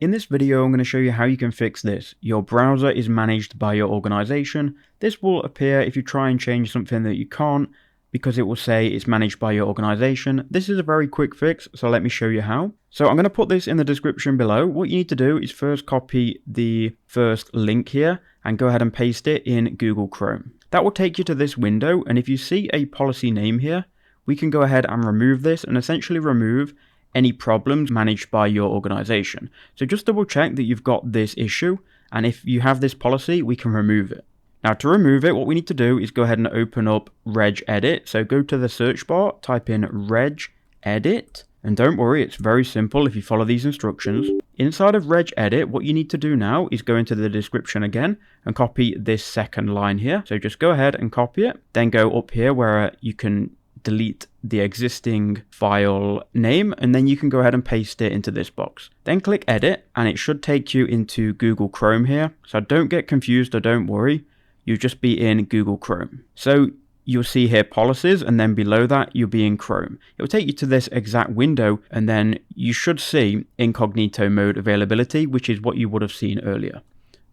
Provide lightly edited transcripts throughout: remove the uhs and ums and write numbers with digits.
In this video, I'm going to show you how you can fix this. Your browser is managed by your organization. This will appear if you try and change something that you can't, because it will say it's managed by your organization. This is a very quick fix, so let me show you how. So I'm going to put this in the description below. What you need to do is first copy the first link here and go ahead and paste it in Google Chrome. That will take you to this window, and if you see a policy name here, we can go ahead and remove this and essentially remove any problems managed by your organization. So just double check that you've got this issue, and if you have this policy, we can remove it. Now to remove it, what we need to do is go ahead and open up regedit. So go to the search bar, type in regedit, and don't worry, it's very simple if you follow these instructions. Inside of regedit, what you need to do now is go into the description again and copy this second line here. So just go ahead and copy it, then go up here where you can delete the existing file name, and then you can go ahead and paste it into this box. Then click edit, and it should take you into Google Chrome here. So don't get confused or don't worry, you'll just be in Google Chrome. So you'll see here policies, and then below that you'll be in Chrome. It will take you to this exact window, and then you should see incognito mode availability, which is what you would have seen earlier.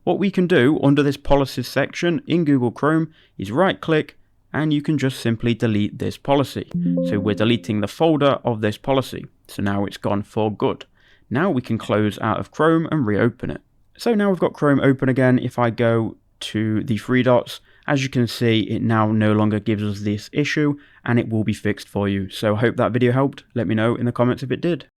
What we can do under this policies section in Google Chrome is right click, and you can just simply delete this policy. So we're deleting the folder of this policy. So now it's gone for good. Now we can close out of Chrome and reopen it. So now we've got Chrome open again. If I go to the three dots, as you can see, it now no longer gives us this issue, and it will be fixed for you. So I hope that video helped. Let me know in the comments if it did.